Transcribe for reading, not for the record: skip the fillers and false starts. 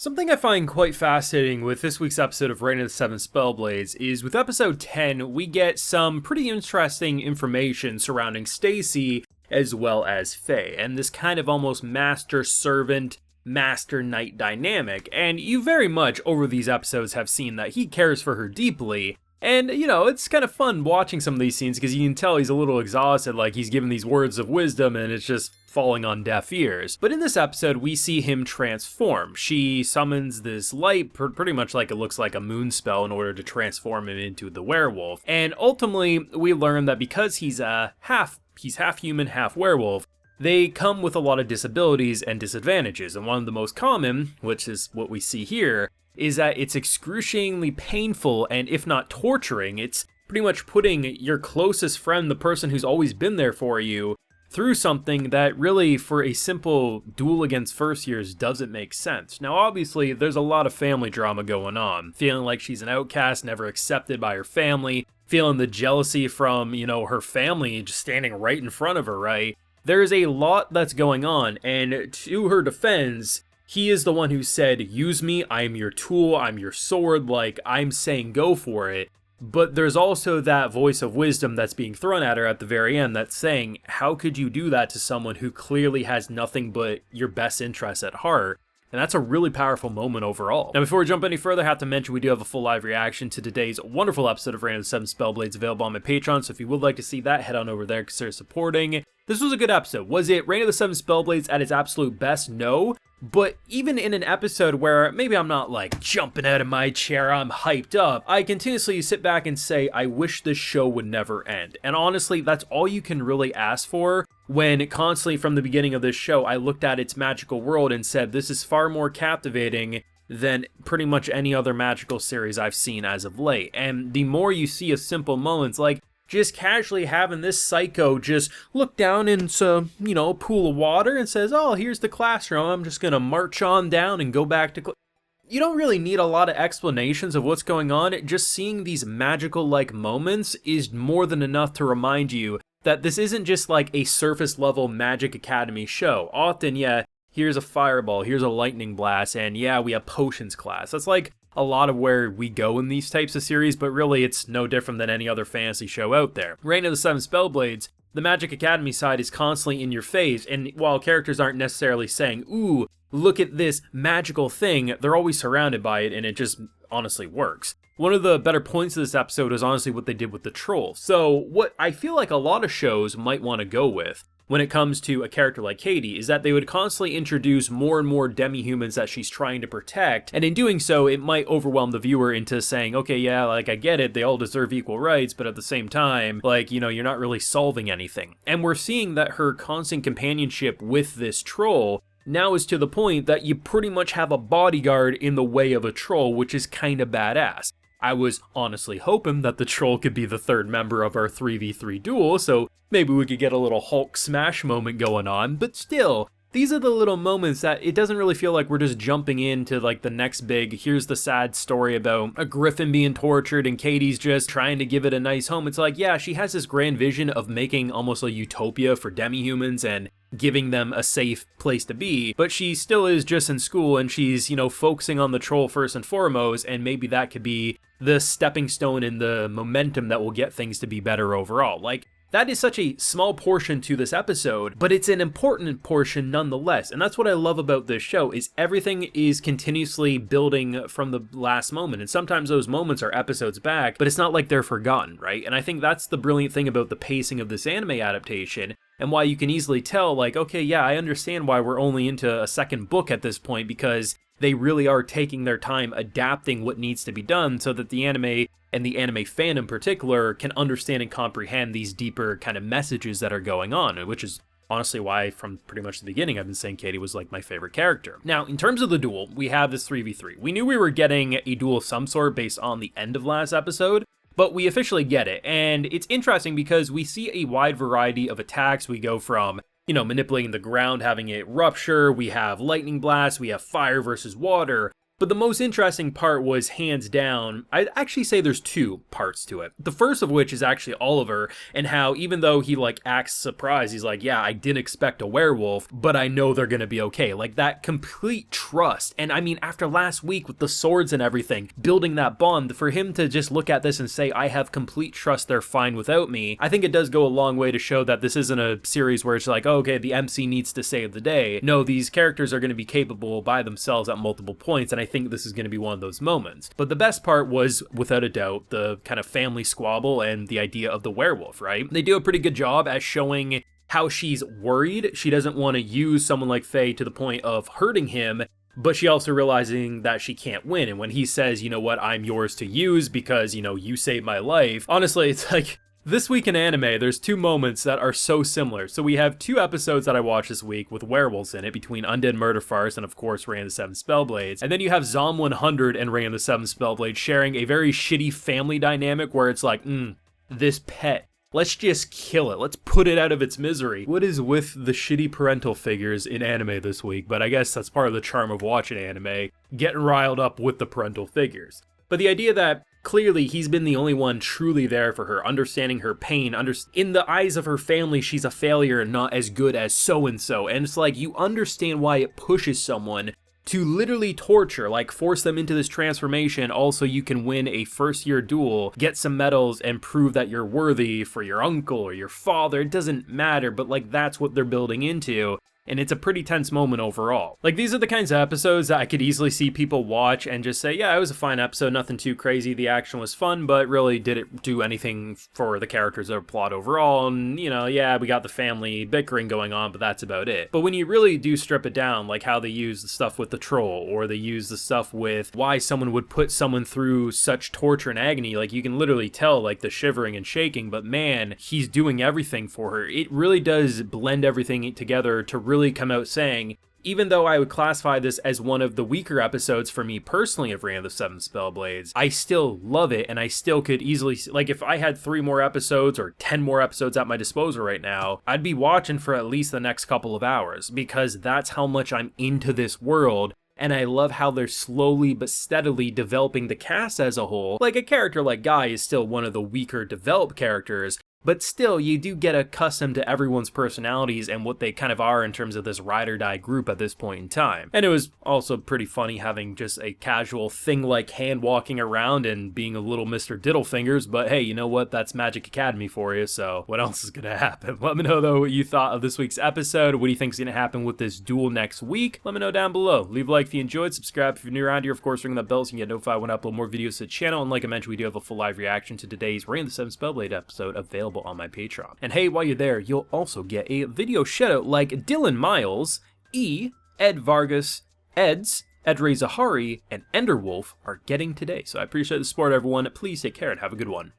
Something I find quite fascinating with this week's episode of Reign of the Seven Spellblades is with episode 10, we get some pretty interesting information surrounding Stacy as well as Faye, and this kind of almost master-servant, master-knight dynamic, and you very much over these episodes have seen that he cares for her deeply. And, it's kind of fun watching some of these scenes because you can tell he's a little exhausted, like he's giving these words of wisdom and it's just falling on deaf ears. But in this episode, we see him transform. She summons this light, pretty much like it looks like a moon spell in order to transform him into the werewolf. And ultimately, we learn that because he's half human, half werewolf, they come with a lot of disabilities and disadvantages. And one of the most common, which is what we see here, is that it's excruciatingly painful and if not torturing, it's pretty much putting your closest friend, the person who's always been there for you, through something that really, for a simple duel against first years, doesn't make sense. Now obviously, there's a lot of family drama going on, feeling like she's an outcast, never accepted by her family, feeling the jealousy from, her family just standing right in front of her, right? There's a lot that's going on, and to her defense, he is the one who said, use me, I'm your tool, I'm your sword, like, I'm saying go for it. But there's also that voice of wisdom that's being thrown at her at the very end that's saying, how could you do that to someone who clearly has nothing but your best interests at heart? And that's a really powerful moment overall. Now, before we jump any further, I have to mention we do have a full live reaction to today's wonderful episode of Reign of the Seven Spellblades available on my Patreon, so if you would like to see that, head on over there and consider supporting. This was a good episode. Was it Reign of the Seven Spellblades at its absolute best? No. But even in an episode where maybe I'm not like jumping out of my chair, I'm hyped up, I continuously sit back and say, I wish this show would never end. And honestly, that's all you can really ask for when constantly from the beginning of this show, I looked at its magical world and said, this is far more captivating than pretty much any other magical series I've seen as of late. And the more you see of simple moments like just casually having this psycho just look down into, a pool of water and says, oh, here's the classroom, I'm just gonna march on down and go back to you don't really need a lot of explanations of what's going on. Just seeing these magical-like moments is more than enough to remind you that this isn't just like a surface-level Magic Academy show. Often, yeah, here's a fireball, here's a lightning blast, and yeah, we have potions class. That's like a lot of where we go in these types of series, but really it's no different than any other fantasy show out there. Reign of the Seven Spellblades, the Magic Academy side is constantly in your face, and while characters aren't necessarily saying, ooh, look at this magical thing, they're always surrounded by it, and it just honestly works. One of the better points of this episode is honestly what they did with the troll. So what I feel like a lot of shows might want to go with when it comes to a character like Katie is that they would constantly introduce more and more demi-humans that she's trying to protect, and in doing so, it might overwhelm the viewer into saying, okay, yeah, like I get it, they all deserve equal rights, but at the same time, like, you're not really solving anything. And we're seeing that her constant companionship with this troll now is to the point that you pretty much have a bodyguard in the way of a troll, which is kind of badass. I was honestly hoping that the troll could be the third member of our 3v3 duel, so maybe we could get a little Hulk smash moment going on, but still, these are the little moments that it doesn't really feel like we're just jumping into like the next big, here's the sad story about a griffin being tortured and Katie's just trying to give it a nice home. It's like, yeah, she has this grand vision of making almost a utopia for demi-humans and giving them a safe place to be, but she still is just in school and she's, focusing on the troll first and foremost, and maybe that could be the stepping stone and the momentum that will get things to be better overall. Like, that is such a small portion to this episode, but it's an important portion nonetheless. And that's what I love about this show, is everything is continuously building from the last moment. And sometimes those moments are episodes back, but it's not like they're forgotten, right? And I think that's the brilliant thing about the pacing of this anime adaptation, and why you can easily tell, like, okay, yeah, I understand why we're only into a second book at this point, because they really are taking their time adapting what needs to be done so that the anime and the anime fan in particular can understand and comprehend these deeper kind of messages that are going on, which is honestly why from pretty much the beginning I've been saying Katie was like my favorite character. Now, in terms of the duel, we have this 3v3. We knew we were getting a duel of some sort based on the end of last episode, but we officially get it, and it's interesting because we see a wide variety of attacks. We go from manipulating the ground, having it rupture, we have lightning blasts, we have fire versus water, But the most interesting part was, hands down, I'd actually say there's two parts to it. The first of which is actually Oliver, and how even though he like acts surprised, he's like, yeah, I didn't expect a werewolf, but I know they're gonna be okay. Like that complete trust. And I mean, after last week with the swords and everything, building that bond, for him to just look at this and say, I have complete trust they're fine without me, I think it does go a long way to show that this isn't a series where it's like, oh, okay, the MC needs to save the day. No, these characters are going to be capable by themselves at multiple points, and I think this is going to be one of those moments. But the best part was, without a doubt, the kind of family squabble and the idea of the werewolf, right? They do a pretty good job at showing how she's worried. She doesn't want to use someone like Faye to the point of hurting him, but she also realizing that she can't win. And when he says, you know what, I'm yours to use because, you know, you saved my life. Honestly, it's like, this week in anime, there's two moments that are so similar. So we have two episodes that I watched this week with werewolves in it, between Undead Murder Farce and of course Reign of the Seven Spellblades. And then you have Zom 100 and Reign of the Seven Spellblades sharing a very shitty family dynamic where it's like, this pet, let's just kill it. Let's put it out of its misery. What is with the shitty parental figures in anime this week? But I guess that's part of the charm of watching anime, getting riled up with the parental figures. But the idea that clearly he's been the only one truly there for her, understanding her pain, in the eyes of her family, she's a failure and not as good as so-and-so. And it's like, you understand why it pushes someone to literally torture, like force them into this transformation. Also, you can win a first-year duel, get some medals, and prove that you're worthy for your uncle or your father. It doesn't matter, but like that's what they're building into. And it's a pretty tense moment overall. Like, these are the kinds of episodes that I could easily see people watch and just say, yeah, it was a fine episode, nothing too crazy, the action was fun, but really did it do anything for the characters or plot overall? And, you know, yeah, we got the family bickering going on, but that's about it. But when you really do strip it down, like how they use the stuff with the troll, or they use the stuff with why someone would put someone through such torture and agony, like you can literally tell, like the shivering and shaking, but man, he's doing everything for her. It really does blend everything together to really come out saying, even though I would classify this as one of the weaker episodes for me personally of Reign of the Seven Spellblades, I still love it, and I still could easily, like if I had 3 more episodes or 10 more episodes at my disposal right now, I'd be watching for at least the next couple of hours, because that's how much I'm into this world. And I love how they're slowly but steadily developing the cast as a whole. Like, a character like Guy is still one of the weaker developed characters, but still, you do get accustomed to everyone's personalities and what they kind of are in terms of this ride or die group at this point in time. And it was also pretty funny having just a casual thing like hand walking around and being a little Mr. Diddlefingers, but hey, you know what? That's Magic Academy for you, so what else is gonna happen? Let me know, though, what you thought of this week's episode. What do you think is gonna happen with this duel next week? Let me know down below. Leave a like if you enjoyed, subscribe if you're new around here, of course, ring that bell so you can get notified when I upload more videos to the channel, and like I mentioned, we do have a full live reaction to today's Reign of the Seven Spellblade episode available on my Patreon. And hey, while you're there, you'll also get a video shoutout like Dylan Miles, E, Ed Vargas, Eds, Edrey Zahari, and Enderwolf are getting today. So I appreciate the support, everyone. Please take care and have a good one.